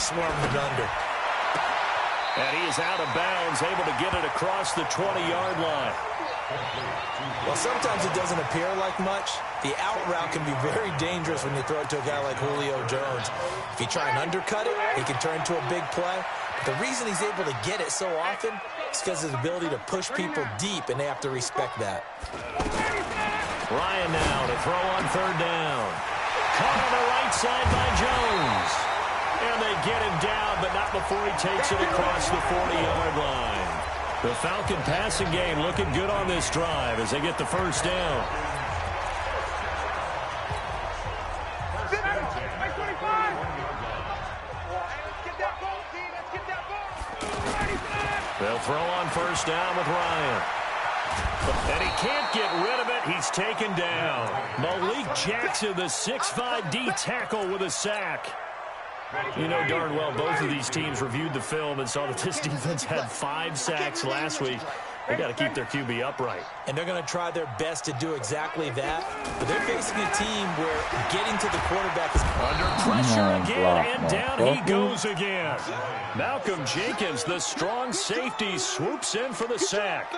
swarmed it under. And he is out of bounds, able to get it across the 20-yard line. Well, sometimes it doesn't appear like much. The out route can be very dangerous when you throw it to a guy like Julio Jones. If you try and undercut it, he can turn into a big play. But the reason he's able to get it so often is because of his ability to push people deep, and they have to respect that. Ryan now to throw on third down. Caught on the right side by Jones. And they get him down, but not before he takes it across the 40-yard line. The Falcon passing game looking good on this drive as they get the first down. They'll throw on first down with Ryan. And he can't get rid of it. He's taken down. Malik Jackson, the 6'5" D tackle with a sack. You know darn well both of these teams reviewed the film and saw that this defense had 5 sacks last week. They got to keep their QB upright. And they're going to try their best to do exactly that. But they're facing a team where getting to the quarterback is under pressure again, and down he goes again. Malcolm Jenkins, the strong safety, swoops in for the sack.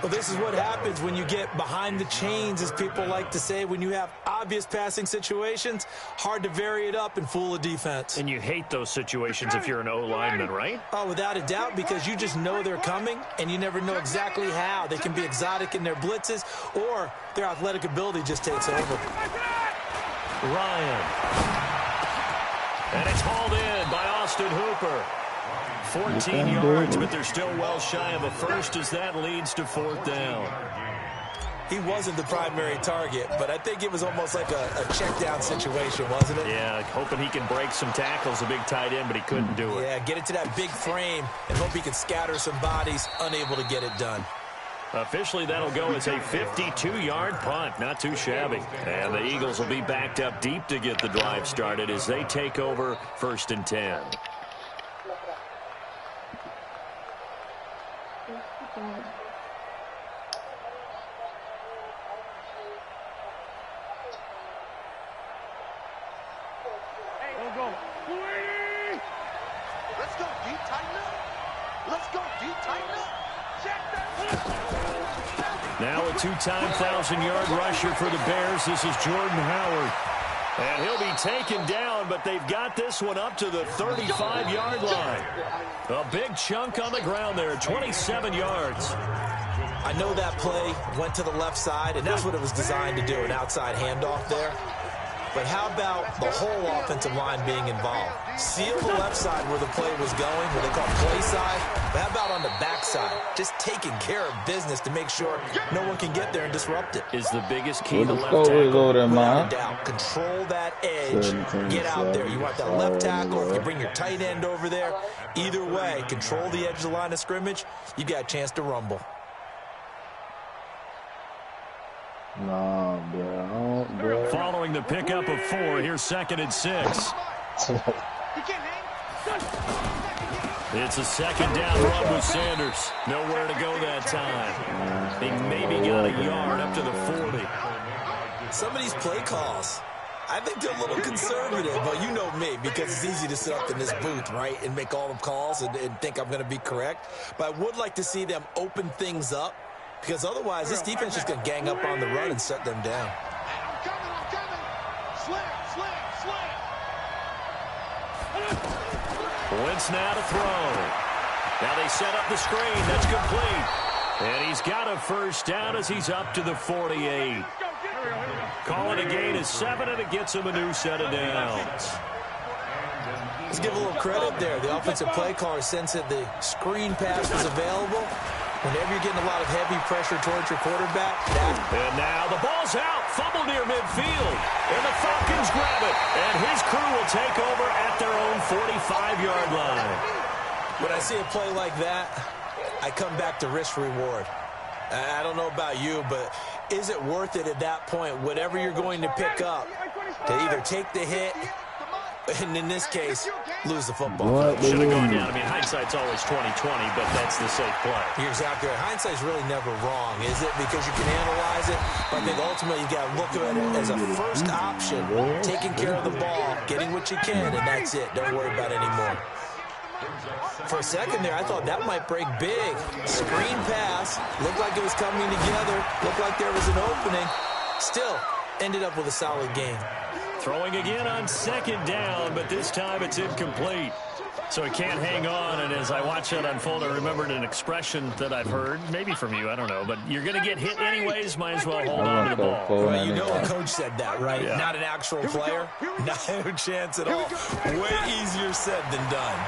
Well, this is what happens when you get behind the chains, as people like to say. When you have obvious passing situations, hard to vary it up and fool a defense. And you hate those situations if you're an O-lineman, right? Oh, without a doubt, because you just know they're coming, and you never know exactly how. They can be exotic in their blitzes, or their athletic ability just takes over. Ryan. And it's hauled in by Austin Hooper. 14 yards, but they're still well shy of a first as that leads to fourth down. He wasn't the primary target, but I think it was almost like a check down situation, wasn't it? Yeah, hoping he can break some tackles, a big tight end, but he couldn't do it. Yeah, get it to that big frame and hope he can scatter some bodies, unable to get it done. Officially, that'll go as a 52-yard punt. Not too shabby. And the Eagles will be backed up deep to get the drive started as they take over 1st and 10. Let's go deep, tighten up. Let's go deep, tighten up. Now a 2-time 1,000-yard rusher for the Bears. This is Jordan Howard. And he'll be taken down, but they've got this one up to the 35-yard line. A big chunk on the ground there, 27 yards. I know that play went to the left side, and that's what it was designed to do, an outside handoff there. But how about the whole offensive line being involved? Seal the left side where the play was going, what they call play side. But how about on the back side? Just taking care of business to make sure no one can get there and disrupt it. Is the biggest key to left tackle. Without a doubt. Control that edge. Get out there. You want that left tackle. If you bring your tight end over there, either way, control the edge of the line of scrimmage. You got a chance to rumble. Nah, bro. Following the pickup of 4, here's 2nd and 6. It's a 2nd down run with Sanders. Nowhere to go that time. He maybe got a yard up to the 40. Some of these play calls, I think they're a little conservative, but you know me, because it's easy to sit up in this booth, right, and make all the calls and think I'm going to be correct. But I would like to see them open things up, because otherwise this defense is just going to gang up on the run and shut them down. I'm coming. Slam. Wentz now to throw. Now they set up the screen. That's complete. And he's got a first down as he's up to the 48. Call it a gain of 7, and it gets him a new set of downs. Let's give a little credit there. The offensive play caller sensed that the screen pass was available. Whenever you're getting a lot of heavy pressure towards your quarterback. And now the ball's out. Fumble near midfield. And the Falcons grab it. And his crew will take over at their own 45-yard line. When I see a play like that, I come back to risk-reward. I don't know about you, but is it worth it at that point, whatever you're going to pick up, to either take the hit And in this case, lose the football. Should have gone down. I mean, hindsight's always 20/20, but that's the safe play. You're exactly right. Hindsight's really never wrong, is it? Because you can analyze it, but I think ultimately you got to look at it as a first option, taking care of the ball, getting what you can, and that's it. Don't worry about it anymore. For a second there, I thought that might break big. Screen pass. Looked like it was coming together. Looked like there was an opening. Still, ended up with a solid game. Throwing again on second down, but this time it's incomplete. So he can't hang on, and as I watch that unfold, I remembered an expression that I've heard, maybe from you, I don't know, but you're going to get hit anyways, might as well hold on to the ball. Well, you know a coach said that, right? Yeah. Not an actual player. No chance at all. Way easier said than done.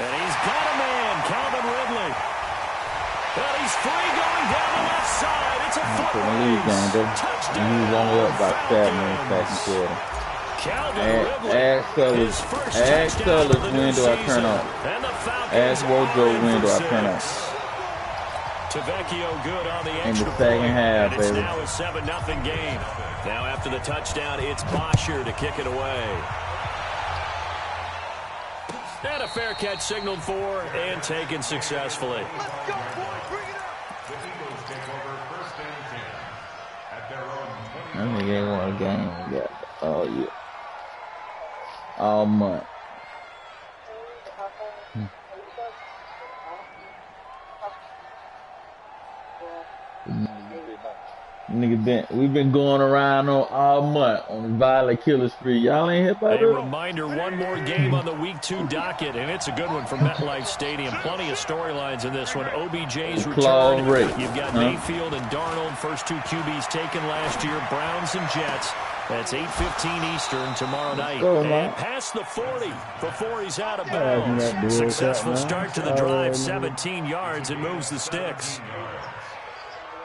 And he's got a man, Calvin Ridley. Well, he's free going down the left side. It's a foot race. Touchdown. He's only up by 7 in the second quarter. Ask Sellers, when do I turn off? Ask Wojo, when do I turn off? Tavecchio good on the in the extra second point, half, and it's baby. now a 7-0 game. Now after the touchdown, it's Bosher to kick it away. And a fair catch signaled for and taken successfully. Let's go, boy. Bring it up. The Eagles take over 1st and 10 at their own 20. That nigga ain't won a game yet. Oh, yeah. All month. Nigga, we've been going around on all month on the violent killer spree. Y'all ain't hit by that? A reminder, one more game on the Week 2 docket, and it's a good one from MetLife Stadium. Plenty of storylines in this one. OBJ's return. You've got Mayfield and Darnold, first 2 QBs taken last year. Browns and Jets. That's 8:15 Eastern tomorrow night. And past the 40 before he's out of bounds. Successful start to the drive, 17 yards, and moves the sticks.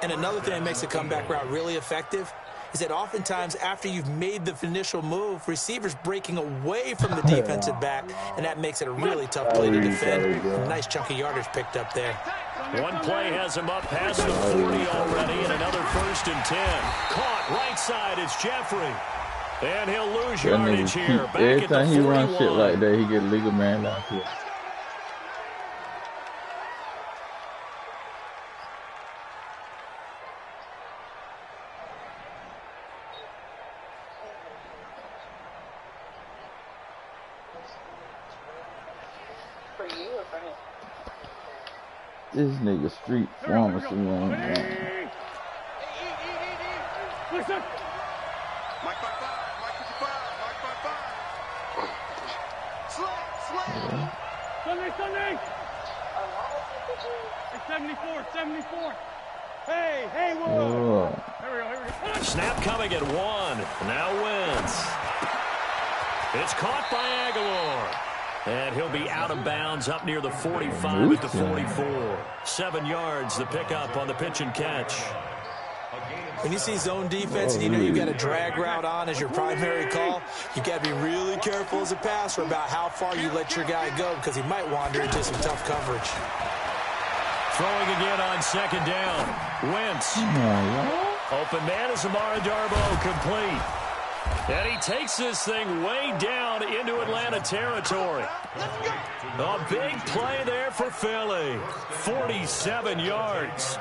And another thing that makes the comeback route really effective is that oftentimes after you've made the initial move, receivers breaking away from the defensive back, and that makes it a really tough play to defend. A nice chunk of yardage picked up there. One play has him up past the 40 already, and another 1st and 10. Caught right side, it's Jeffrey. And he'll lose yardage here. Back every at the time he 41. runs shit like that, he get legal man down here. This nigga street pharmacy man. Listen. Mike 55, Mike 55, Mike 55. Slay. Sunday. It's 74. Hey, whoa. Here we go. Snap coming at 1. Now Wentz. It's caught by Aguilar. And he'll be out of bounds up near the 45 at the 44. 7 yards, the pickup on the pitch and catch. When you see zone defense and you know you've got a drag route on as your primary call, you got to be really careful as a passer about how far you let your guy go because he might wander into some tough coverage. Throwing again on second down. Wentz. Open man is Amara Darbo, complete. And he takes this thing way down into Atlanta territory. A big play there for Philly. 47 yards.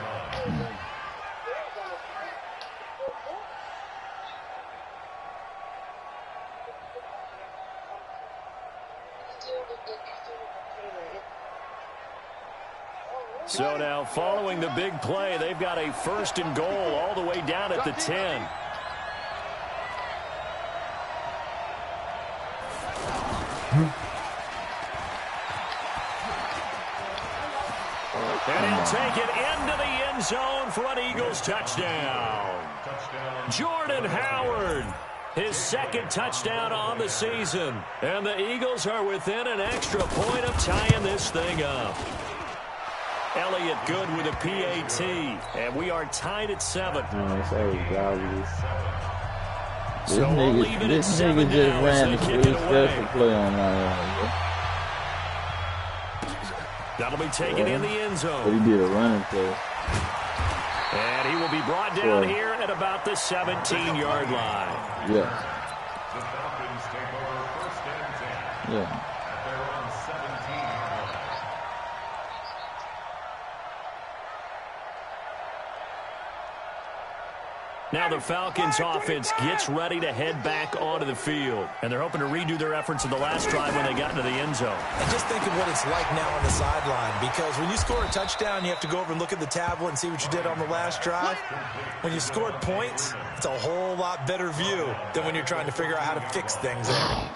So now following the big play, they've got a 1st and goal all the way down at the 10. And he'll take it into the end zone for an Eagles touchdown. Jordan Howard, his 2nd touchdown on the season. And the Eagles are within an extra point of tying this thing up. Elliott good with a PAT. And we are tied at 7. This nigga just ran the special play on my own. That'll be taken in the end zone. But he did a running play. And he will be brought down here at about the 17-yard line. Yeah. The Falcons take over 1st and 10 Yeah. at their own 17-yard line. Now the Falcons offense gets ready to head back onto the field. And they're hoping to redo their efforts in the last drive when they got into the end zone. And just think of what it's like now on the sideline, because when you score a touchdown, you have to go over and look at the tablet and see what you did on the last drive. When you scored points, it's a whole lot better view than when you're trying to figure out how to fix things there.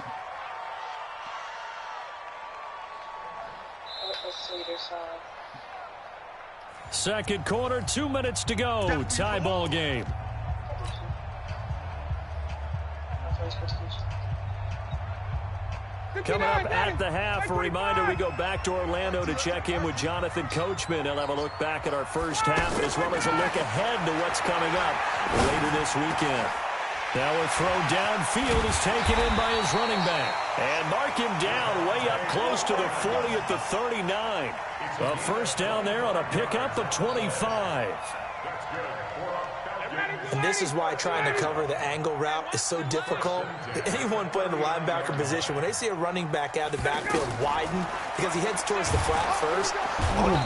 Second quarter, 2 minutes to go. Tie ball game. Coming up at the half, a reminder, we go back to Orlando to check in with Jonathan Coachman. He'll have a look back at our first half as well as a look ahead to what's coming up later this weekend. Now a throw downfield is taken in by his running back. And mark him down way up close to the 40 at the 39. A first down there on a pickup of 25. And this is why trying to cover the angle route is so difficult. Anyone playing the linebacker position, when they see a running back out of the backfield widen because he heads towards the flat first.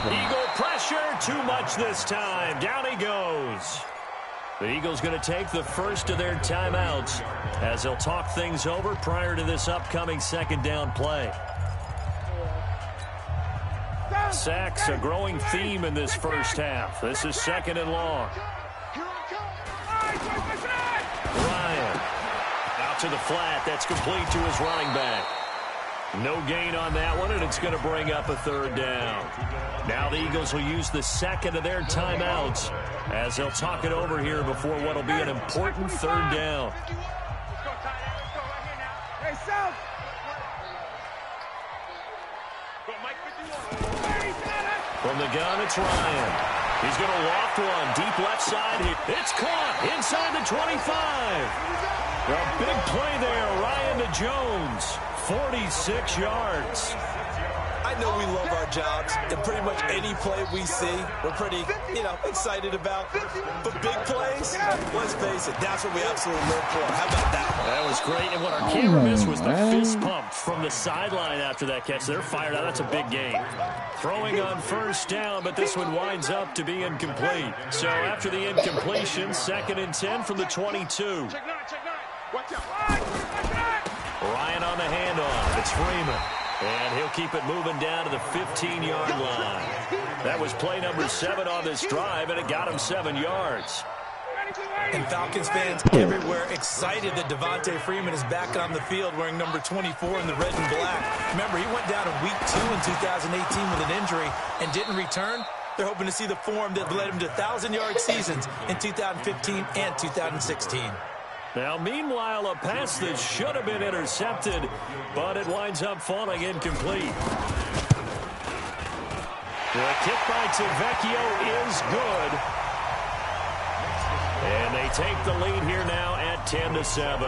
Eagle pressure, too much this time. Down he goes. The Eagles going to take the first of their timeouts as they'll talk things over prior to this upcoming second down play. Sacks, a growing theme in this first half. This is second and long. Ryan out to the flat. That's complete to his running back. No gain on that one, and it's going to bring up a third down. Now the Eagles will use the second of their timeouts as they'll talk it over here before what will be an important third down. From the gun, it's Ryan. He's going to loft one deep left side. It's caught inside the 25. A big play there, Ryan to Jones. 46 yards. I know we love our jobs, and pretty much any play we see, we're pretty, excited about. But big plays, let's face it, that's what we absolutely live for. How about that one? That was great, and what our camera missed was the fist pump from the sideline after that catch. They're fired out. That's a big gain. Throwing on first down, but this one winds up to be incomplete. So after the incompletion, 2nd and 10 from the 22. Ryan on the handoff. It's Freeman. And he'll keep it moving down to the 15-yard line. That was play number 7 on this drive, and it got him 7 yards. And Falcons fans everywhere excited that Devontae Freeman is back on the field wearing number 24 in the red and black. Remember, he went down in week 2 in 2018 with an injury and didn't return. They're hoping to see the form that led him to 1,000-yard seasons in 2015 and 2016. Now, meanwhile, a pass that should have been intercepted, but it winds up falling incomplete. The kick by Tavecchio is good. And they take the lead here now at 10-7.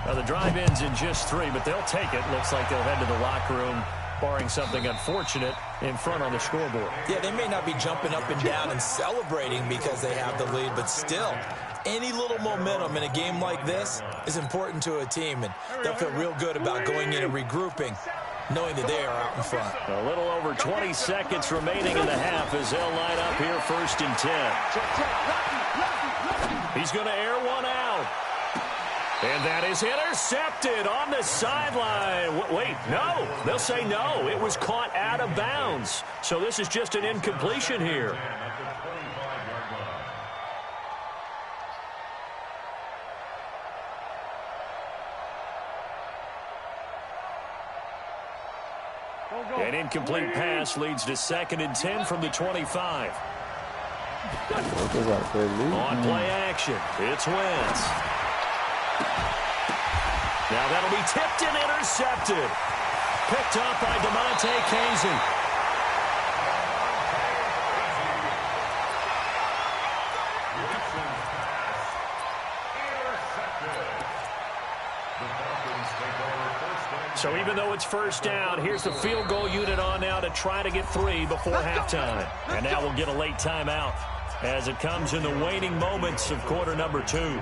Now, the drive ends in just 3, but they'll take it. Looks like they'll head to the locker room, barring something unfortunate in front on the scoreboard. Yeah, they may not be jumping up and down and celebrating because they have the lead, but still, any little momentum in a game like this is important to a team, and they'll feel real good about going in and regrouping, knowing that they are out in front. A little over 20 seconds remaining in the half as they'll line up here 1st and 10. He's going to air one out. And that is intercepted on the sideline. Wait, no. They'll say no. It was caught out of bounds. So this is just an incompletion here. An incomplete pass leads to 2nd and 10 from the 25. On play action, it's Wentz. Now that'll be tipped and intercepted. Picked up by DeMonte Casey. So even though it's first down, here's the field goal unit on now to try to get 3 before halftime. And now we'll get a late timeout as it comes in the waning moments of quarter number 2.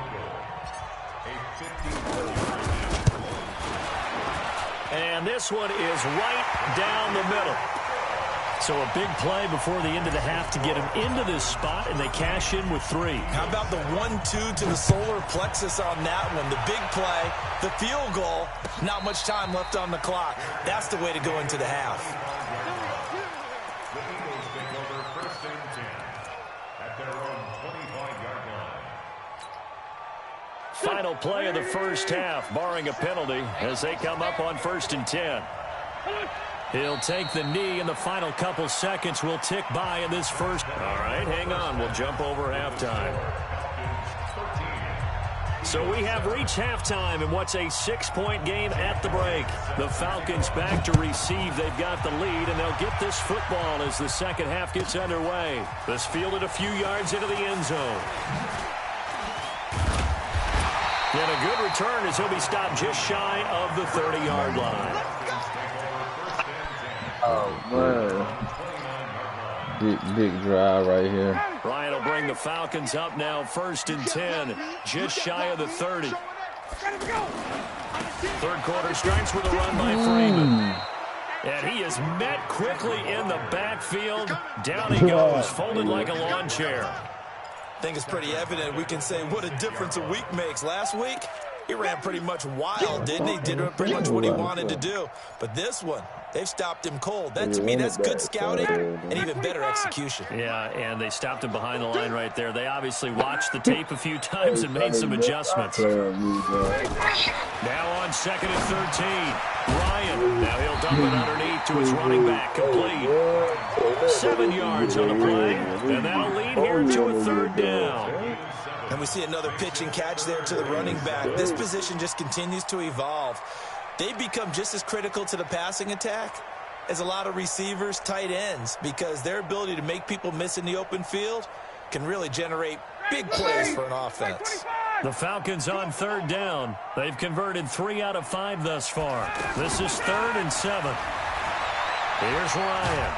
And this one is right down the middle. So a big play before the end of the half to get him into this spot, and they cash in with 3. How about the 1-2 to the solar plexus on that one? The big play, the field goal, not much time left on the clock. That's the way to go into the half. The Eagles take over 1st and 10 at their own 25-yard line. Final play of the first half, barring a penalty, as they come up on 1st and 10. He'll take the knee, and the final couple seconds will tick by in this first. All right, hang on. We'll jump over halftime. So we have reached halftime in what's a 6-point game at the break. The Falcons back to receive. They've got the lead, and they'll get this football as the second half gets underway. This fielded a few yards into the end zone. And a good return as he'll be stopped just shy of the 30-yard line. Oh, man. Big drive right here. Ryan will bring the Falcons up now 1st and 10, just shy of the 30. Third quarter starts with a run by Freeman. And he is met quickly in the backfield. Down he goes, folded like a lawn chair. I think it's pretty evident. We can say what a difference a week makes. Last week, he ran pretty much wild, didn't he? Did pretty much what he wanted to do. But this one, they've stopped him cold. That, to me, that's good scouting and even better execution. Yeah, and they stopped him behind the line right there. They obviously watched the tape a few times and made some adjustments. Now on 2nd and 13. Ryan, now he'll dump it underneath to his running back, complete. 7 yards on the play, and that'll lead here to a 3rd down. And we see another pitch and catch there to the running back. This position just continues to evolve. They become just as critical to the passing attack as a lot of receivers, tight ends, because their ability to make people miss in the open field can really generate big plays for an offense. The Falcons on 3rd down. They've converted 3 out of 5 thus far. This is 3rd and 7. Here's Ryan.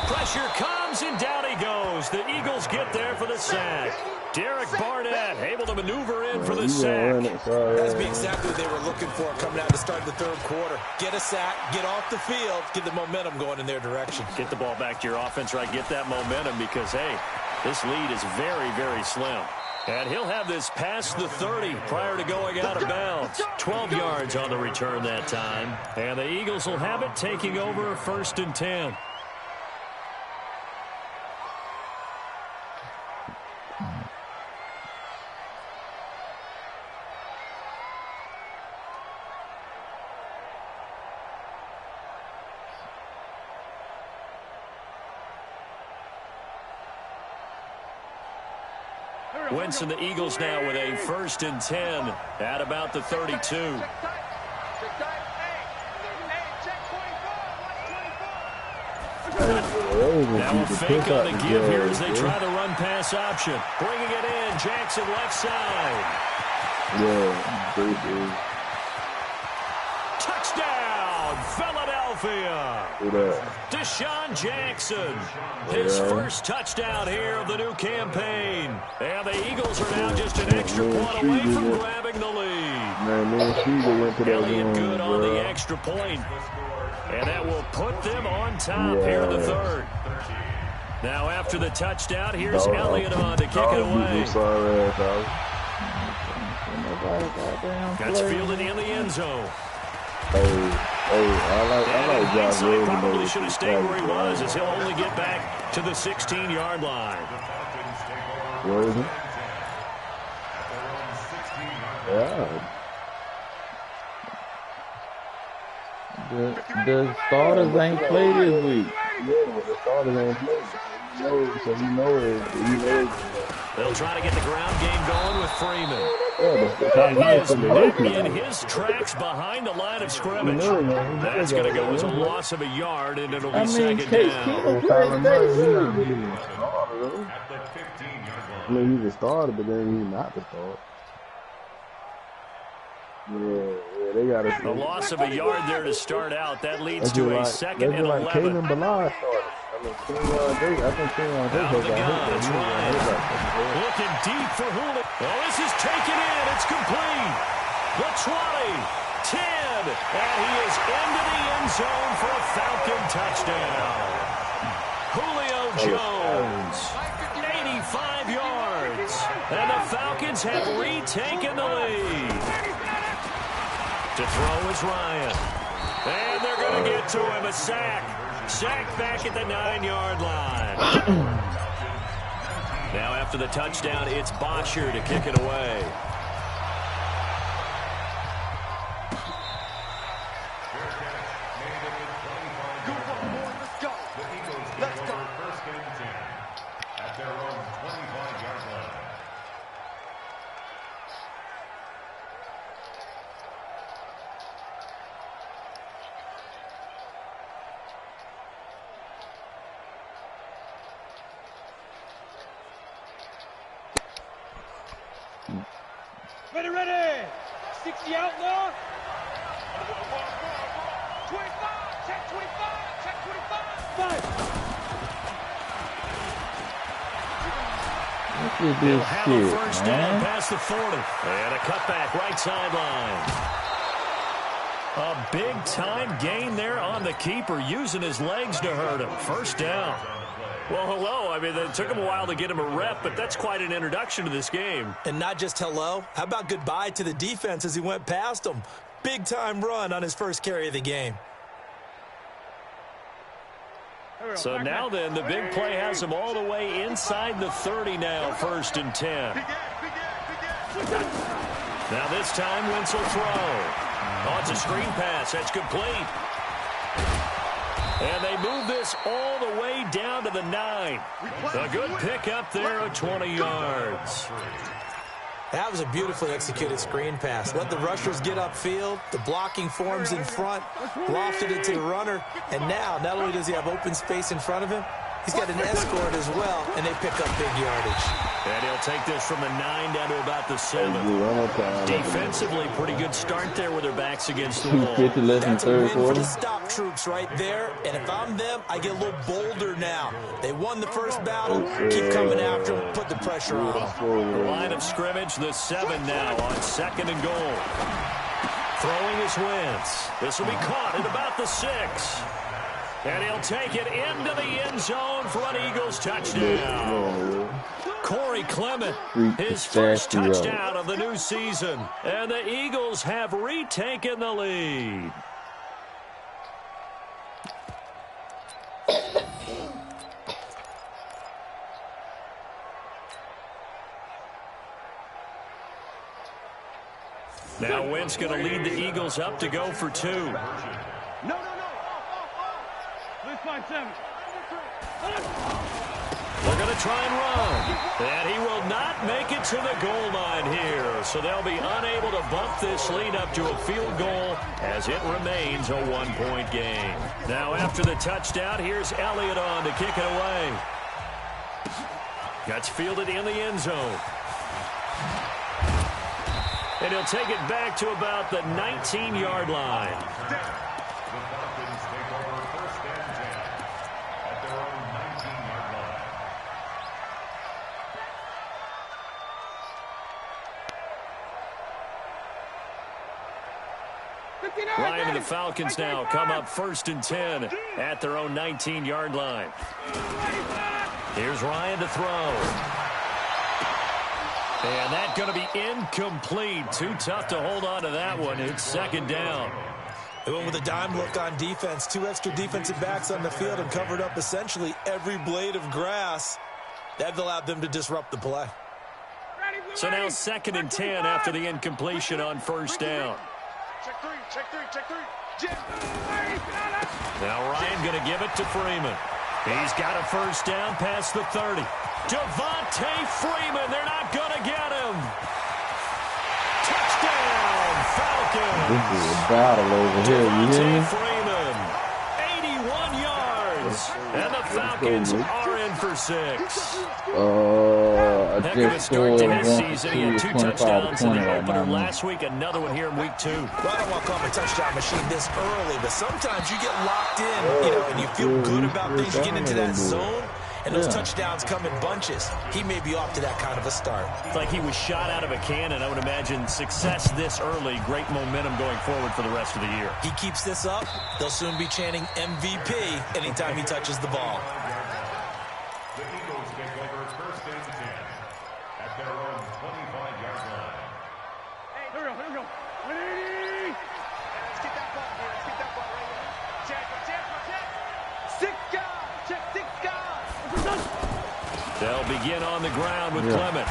Pressure comes, and down he goes. The Eagles get there for the sack. Derek Barnett able to maneuver in for the sack. That's exactly what they were looking for coming out to start the 3rd quarter. Get a sack, get off the field, get the momentum going in their direction. Get the ball back to your offense, right? Get that momentum because, hey, this lead is very, very slim. And he'll have this past the 30 prior to going out of bounds. 12 yards on the return that time. And the Eagles will have it taking over 1st and 10. Wentz and the Eagles now with a 1st and 10 at about the 32. Now a fake on the give here as they try the run pass option. Bringing it in, Jackson left side. Touchdown, Philadelphia. Deshaun Jackson, his first touchdown here of the new campaign. And the Eagles are now just an extra point away from grabbing the lead. Elliott good on the extra point. And that will put them on top here in the 3rd. Now after the touchdown, here's Elliott on to kick it away. That's fielded in the end zone. I like Josh Rosen. Probably should have stayed where he was as he'll only get back to the 16-yard line. Rosen? Yeah. The starters ain't played this week. Yeah, the starters ain't played. So you know it. They'll try to get the ground game going with Freeman. Yeah, he is met in his tracks behind the line of scrimmage. That's going to go as a loss of a yard, and it'll be 2nd down. I mean, he's a starter, but then he's not the starter. Yeah, they got a loss of a yard there to start out. That leads to a 2nd and 11. Kalen Ballard started. I think Kenyon Drake out the gun, it's Ryan. Looking deep for Hula. Oh, this is taken in. It's complete. The 20, 10. And he is into the end zone for a Falcon touchdown. Julio Jones, 85 yards. And the Falcons have retaken the lead. To throw is Ryan. And they're going to get to him. A sack. Sack back at the 9-yard line. Now after the touchdown, it's Bosher to kick it away. Ready. 60 outlaw. 25. Check 25. Check 25. 5. They'll have a first down past the 40. And a cutback right sideline. A big-time gain there on the keeper, using his legs to hurt him. First down. Well, hello. I mean, it took him a while to get him a rep, but that's quite an introduction to this game. And not just hello. How about goodbye to the defense as he went past him? Big-time run on his first carry of the game. So now then, the big play has him all the way inside the 30 now, 1st and 10. Now this time, Wentz will throw. Oh, it's a screen pass. That's complete. And they move this all the way down to the 9. A good pickup there of 20 yards. That was a beautifully executed screen pass. Let the rushers get upfield. The blocking forms in front. Lofted it to the runner. And now, not only does he have open space in front of him, he's got an escort as well, and they pick up big yardage. And he'll take this from the 9 down to about the 7. Defensively, pretty good start there with their backs against the wall. That's a win for the stop troops right there. And if I'm them, I get a little bolder now. They won the first battle. Keep coming after them. Put the pressure on them. The line of scrimmage, the 7 now on 2nd and goal. Throwing is Wentz. This will be caught at about the 6. And he'll take it into the end zone for an Eagles touchdown. Corey Clement, his first touchdown of the new season. And the Eagles have retaken the lead. Now Wentz going to lead the Eagles up to go for 2. No. They're going to try and run. And he will not make it to the goal line here. So they'll be unable to bump this lead up to a field goal as it remains a 1-point game. Now after the touchdown, here's Elliott on to kick it away. Gets fielded in the end zone. And he'll take it back to about the 19-yard line. Ryan and the Falcons now come up 1st and 10 at their own 19-yard line. Here's Ryan to throw. And that's going to be incomplete. Too tough to hold on to that one. It's 2nd down. They went with a dime look on defense. 2 extra defensive backs on the field and covered up essentially every blade of grass. That allowed them to disrupt the play. So now 2nd and 10 after the incompletion on 1st down. Check three. Now Ryan going to give it to Freeman. He's got a first down past the 30. Devontae Freeman, they're not going to get him. Touchdown, Falcons. This is a battle over here, you hear me? Freeman, 81 yards. And the Falcons are in for 6. I Heck of a just start to scored his season. He had 2 touchdowns in the right opener now. last week, another one here in week 2. Well, I don't want to call him a touchdown machine this early, but sometimes you get locked in, and you feel good about things. You get into that zone, And those touchdowns come in bunches. He may be off to that kind of a start. It's like he was shot out of a cannon. I would imagine success this early, great momentum going forward for the rest of the year. He keeps this up, they'll soon be chanting MVP anytime he touches the ball. The Eagles take over first and 10 at their own 25-yard line. Hey, here we go. Ready? Let's get that ball here. Let's get that ball right here. Check. 6 guys. Check 6 guys. They'll begin on the ground with Clement.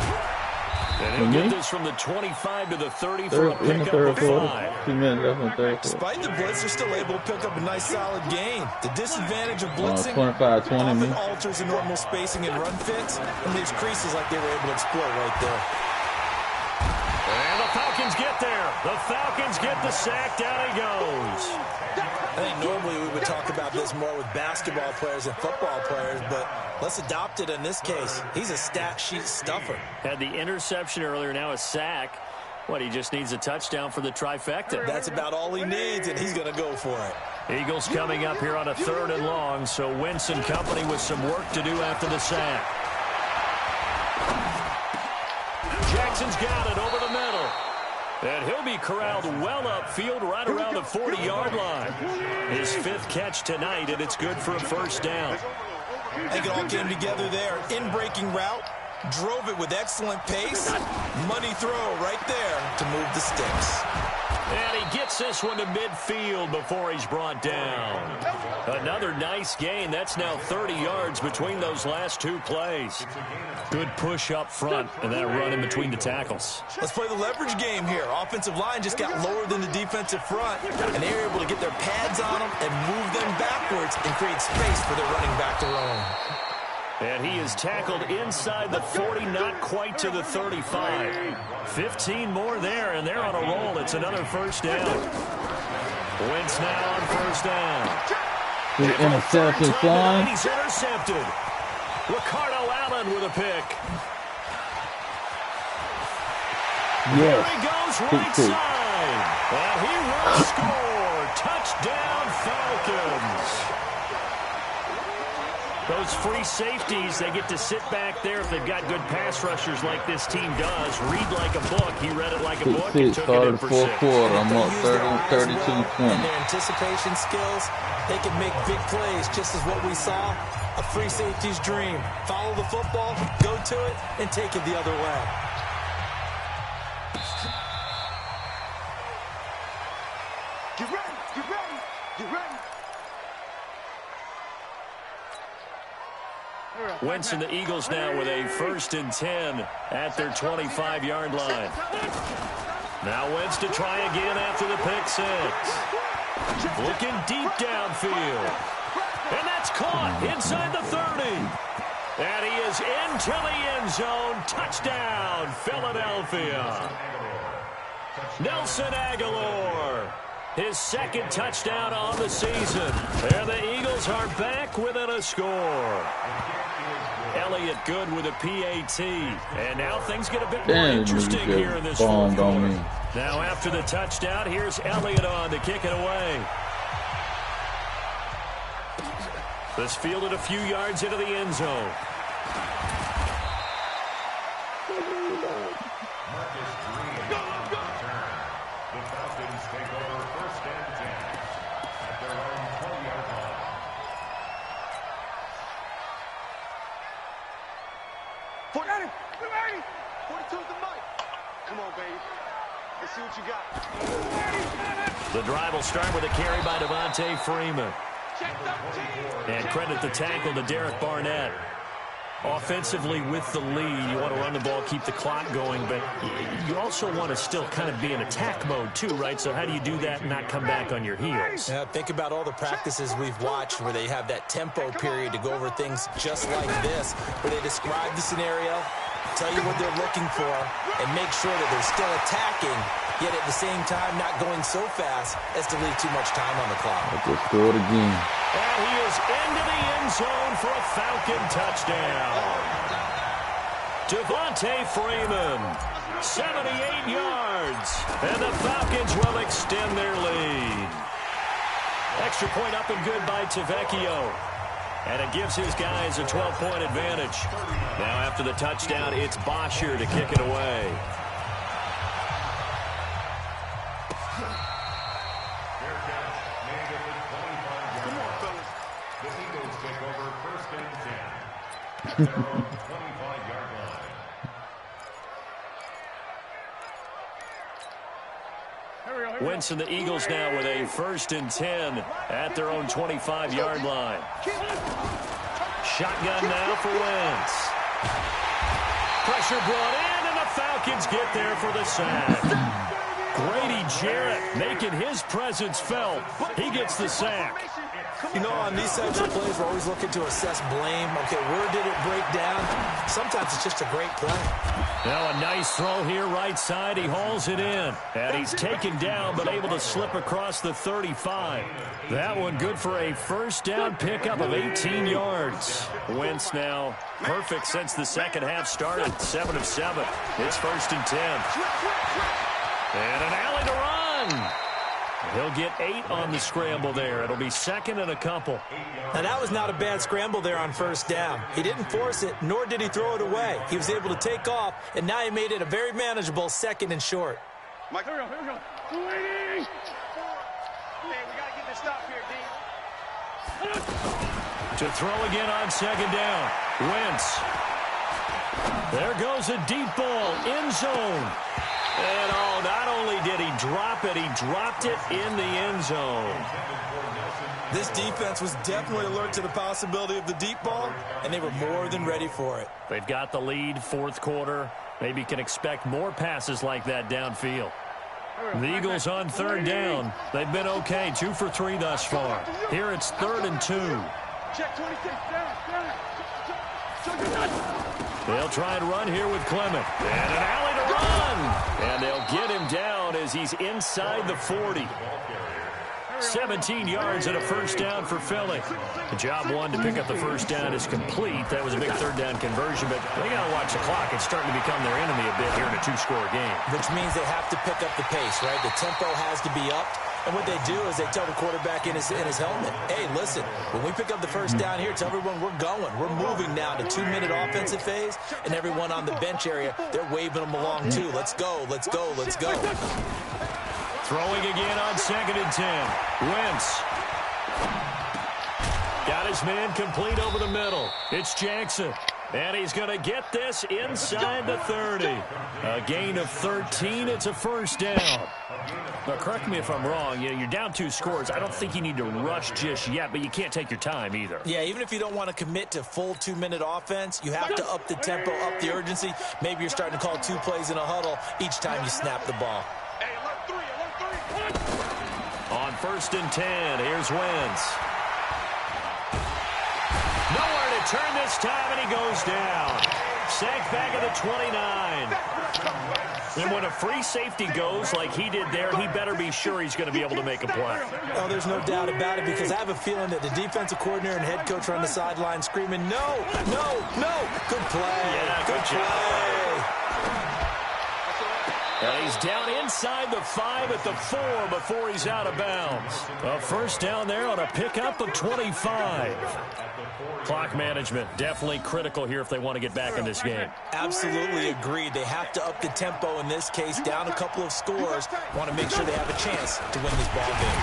And he'll get this from the 25 to the 30 for a pickup of 5. 2 minutes left in the third quarter. Despite the blitz, they're still able to pick up a nice solid gain. The disadvantage of blitzing 25-20 often alters the normal spacing and run fits and leaves creases like they were able to exploit right there. And the Falcons get there. The Falcons get the sack. Down he goes. I think normally we would talk about this more with basketball players and football players, but let's adopt it in this case. He's a stat sheet stuffer. Had the interception earlier, now a sack. What, he just needs a touchdown for the trifecta. That's about all he needs, and he's going to go for it. Eagles coming up here on a 3rd and long, so Wentz and company with some work to do after the sack. Jackson's got it over the middle. And he'll be corralled well upfield right around the 40-yard line. His 5th catch tonight, and it's good for a first down. I think it all came together there. In-breaking route, drove it with excellent pace. Money throw right there to move the sticks. And he gets this one to midfield before he's brought down. Another nice gain. That's now 30 yards between those last 2 plays. Good push up front and that run in between the tackles. Let's play the leverage game here. Offensive line just got lower than the defensive front, and they were able to get their pads on them and move them backwards and create space for their running back to roam. And he is tackled inside the 40, not quite to the 35. 15 more there, and they're on a roll. It's another first down. Wentz now on first down. The interception flying. He's intercepted. Ricardo Allen with a pick. Yes. There he goes right side. And he will score. Touchdown Falcons. Those free safeties, they get to sit back there if they've got good pass rushers like this team does. Read like a book. He read it like a book and took it in for 6. Quarter. I'm up 32-20. And their anticipation skills, they can make big plays, just as what we saw. A free safety's dream. Follow the football, go to it, and take it the other way. Get ready, get ready, get ready. Wentz and the Eagles now with a 1st and 10 at their 25-yard line. Now Wentz to try again after the pick 6. Looking deep downfield. And that's caught inside the 30. And he is into the end zone. Touchdown, Philadelphia. Nelson Aguilar. His 2nd touchdown on the season. And the Eagles are back within a score. Elliott good with a PAT. And now things get a bit more interesting here in this 4th quarter. Now after the touchdown, here's Elliott on to kick it away. This fielded a few yards into the end zone. The Falcons take over first and 10 at their own 20-yard line. Ready, get ready. 42 is the mic. Come on, baby. Let's see what you got. The drive will start with a carry by Devontae Freeman. And credit the tackle to Derek Barnett. Offensively with the lead, you want to run the ball, keep the clock going, but you also want to still kind of be in attack mode too, right? So how do you do that and not come back on your heels? Yeah, think about all the practices we've watched where they have that tempo period to go over things just like this, where they describe the scenario, tell you what they're looking for, and make sure that they're still attacking, yet at the same time not going so fast as to leave too much time on the clock. I just scored again. And he is into the end zone for a Falcon touchdown. Devontae Freeman, 78 yards. And the Falcons will extend their lead. Extra point up and good by Tavecchio. And it gives his guys a 12-point advantage. Now after the touchdown, it's Bosher to kick it away. Come on, fellas. The Eagles take over first and 10. Their own 25-yard line. Wentz and the Eagles now with a first and 10 at their own 25-yard line. Shotgun now for Wentz. Pressure brought in, and the Falcons get there for the sack. Grady Jarrett making his presence felt. He gets the sack. You know, on these types of plays, we're always looking to assess blame. Okay, where did it break down? Sometimes it's just a great play. Now a nice throw here right side. He hauls it in. And he's taken down but able to slip across the 35. That one good for a first down pickup of 18 yards. Wentz now perfect since the second half started. 7 of 7. It's first and 10. And an alley to run. He'll get 8 on the scramble there. It'll be second and a couple. Now, that was not a bad scramble there on first down. He didn't force it, nor did he throw it away. He was able to take off, and now he made it a very manageable second and short. Mike, here we go. 280. Hey, we got to get this stop here, D. To throw again on second down. Wentz. There goes a deep ball. End zone. And not only did he drop it, he dropped it in the end zone. This defense was definitely alert to the possibility of the deep ball, and they were more than ready for it. They've got the lead, fourth quarter. Maybe can expect more passes like that downfield. The Eagles on third down. They've been okay, 2 for 3 thus far. Here it's 3rd and 2. Check 26. They'll try and run here with Clement. And an alley to run. And they'll get him down as he's inside the 40. 17 yards and a first down for Philly. The job one to pick up the first down is complete. That was a big third down conversion, but they got to watch the clock. It's starting to become their enemy a bit here in a 2-score game. Which means they have to pick up the pace, right? The tempo has to be upped. And what they do is they tell the quarterback in his helmet, hey, listen, when we pick up the first down here, tell everyone we're going. We're moving now to 2-minute offensive phase, and everyone on the bench area, they're waving them along too. Let's go, let's go, let's go. Throwing again on 2nd and 10. Wentz. Got his man complete over the middle. It's Jackson. And he's going to get this inside the 30. A gain of 13. It's a first down. Now, correct me if I'm wrong. You're down 2 scores. I don't think you need to rush just yet, but you can't take your time either. Yeah, even if you don't want to commit to full 2-minute offense, you have to up the tempo, up the urgency. Maybe you're starting to call 2 plays in a huddle each time you snap the ball. Hey, alert 3. On 1st and 10, here's Wentz. Nowhere to turn this time, and he goes down. Sacked back at the 29. And when a free safety goes like he did there, he better be sure he's going to be able to make a play. Oh, there's no doubt about it, because I have a feeling that the defensive coordinator and head coach are on the sideline screaming, no, no, no. Good play. Yeah, good play. And he's down inside the 5 at the 4 before he's out of bounds. A first down there on a pickup of 25. Clock management definitely critical here if they want to get back in this game. Absolutely agreed. They have to up the tempo in this case, down a couple of scores. Want to make sure they have a chance to win this ball game.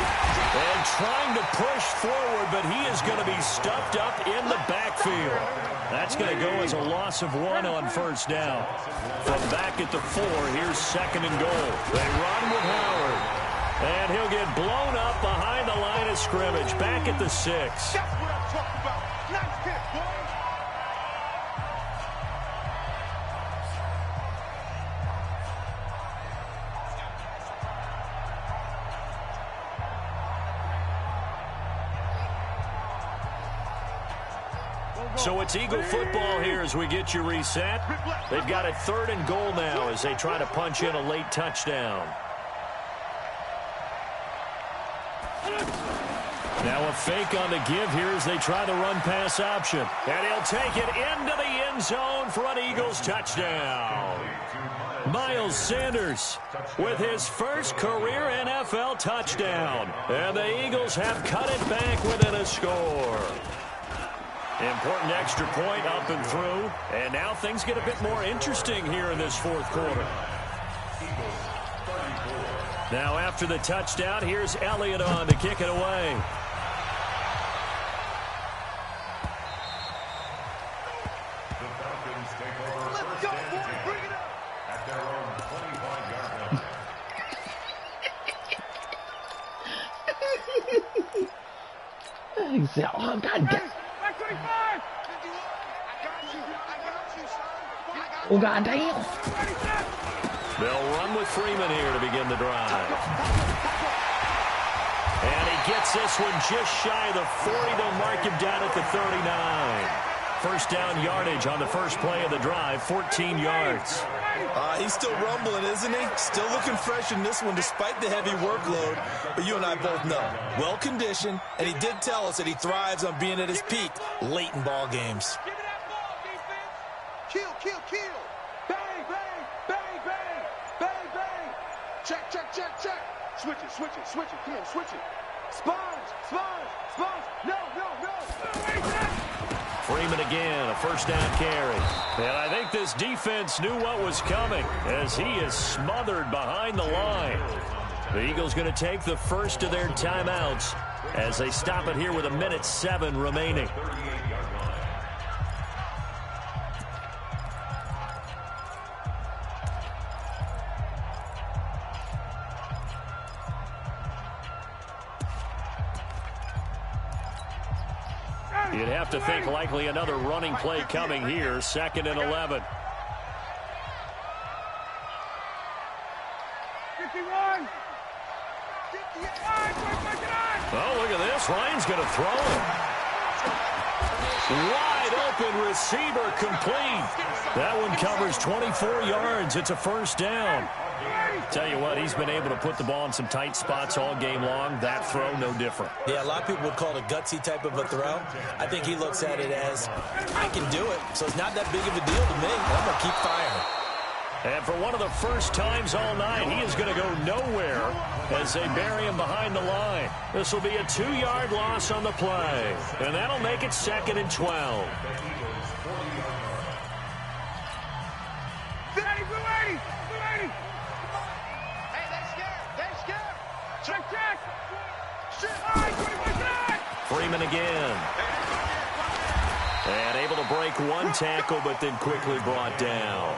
And trying to push forward, but he is going to be stuffed up in the backfield. That's going to go as a loss of 1 on first down. From back at the 4, here's 2nd and goal. They run with Howard. And he'll get blown up behind the line of scrimmage, back at the 6. That's what I'm talking about. Nice hit, boy. So it's Eagle football here as we get you reset. They've got it 3rd and goal now as they try to punch in a late touchdown. Now a fake on the give here as they try the run-pass option. And he'll take it into the end zone for an Eagles touchdown. Miles Sanders with his first career NFL touchdown. And the Eagles have cut it back within a score. Important extra point up and through. And now things get a bit more interesting here in this fourth quarter. Now after the touchdown, here's Elliott on to kick it away. The Falcons take over first and 10 at their own 25-yard line. He said, oh, God damn. Oh, God damn. They'll run with Freeman here to begin the drive. And he gets this one just shy of the 40. They'll mark him down at the 39. First down yardage on the first play of the drive, 14 yards. He's still rumbling, isn't he? Still looking fresh in this one despite the heavy workload. But you and I both know, well-conditioned, and he did tell us that he thrives on being at his peak late in ball games. Give me that ball, defense. Kill, kill, kill. Bang, bang, bang, bang, bang, bang. Check, check, check, check. Switch it, switch it, switch it. Come on, switch it. Sponge, sponge, sponge. No, no, no. Freeman again, a first down carry. And I think this defense knew what was coming as he is smothered behind the line. The Eagles going to take the first of their timeouts as they stop it here with 1:07 remaining. You'd have to think likely another running play coming here, 2nd and 11. 51. Oh, look at this. Ryan's going to throw it. Wide open receiver complete. That one covers 24 yards. It's a first down. Tell you what, he's been able to put the ball in some tight spots all game long. That throw, no different. Yeah, a lot of people would call it a gutsy type of a throw. I think he looks at it as, I can do it, so it's not that big of a deal to me. I'm going to keep firing. And for one of the first times all night, he is going to go nowhere as they bury him behind the line. This will be a 2-yard loss on the play, and that'll make it 2nd and 12. Freeman again. And able to break one tackle, but then quickly brought down.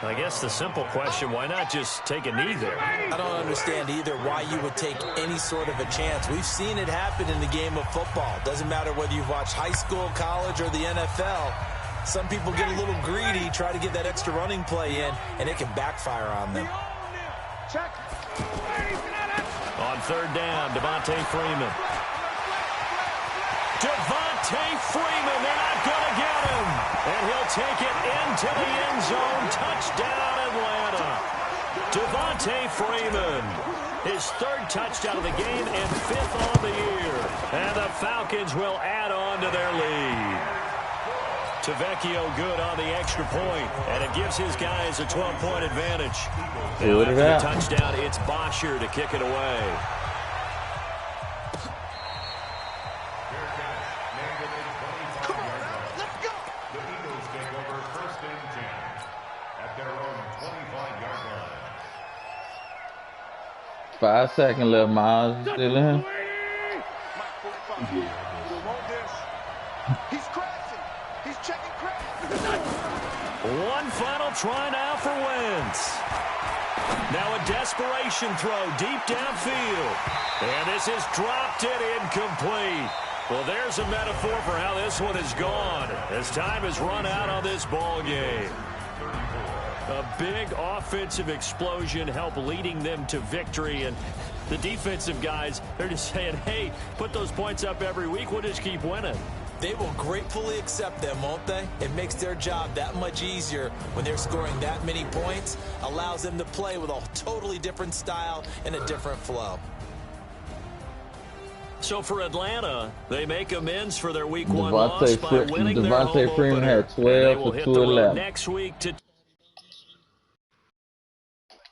I guess the simple question, why not just take a knee there? I don't understand either why you would take any sort of a chance. We've seen it happen in the game of football. Doesn't matter whether you've watched high school, college, or the NFL. Some people get a little greedy, try to get that extra running play in, and it can backfire on them. Check. On 3rd down, Devontae Freeman. Devontae Freeman, they're not going to get him. And he'll take it into the end zone. Touchdown, Atlanta. Devontae Freeman, his 3rd touchdown of the game and 5th on the year. And the Falcons will add on to their lead. Tavecchio good on the extra point, and it gives his guys a 12-point advantage. Now after the touchdown, it's Bosher to kick it away. Come on, let's go. The Eagles take over first and 10 at their own 25-yard line. 5 seconds left, Miles. Still in. He's crashing. He's checking crash. One final try now for Wentz. Now a desperation throw deep downfield. And this is dropped it incomplete. Well, there's a metaphor for how this one has gone as time has run out on this ball game. A big offensive explosion helped leading them to victory. And the defensive guys, they're just saying, hey, put those points up every week. We'll just keep winning. They will gratefully accept them, won't they? It makes their job that much easier when they're scoring that many points. Allows them to play with a totally different style and a different flow. So for Atlanta, they make amends for their week 1 loss by winning their home Devontae Freeman opener. had 12 for for 211. next week to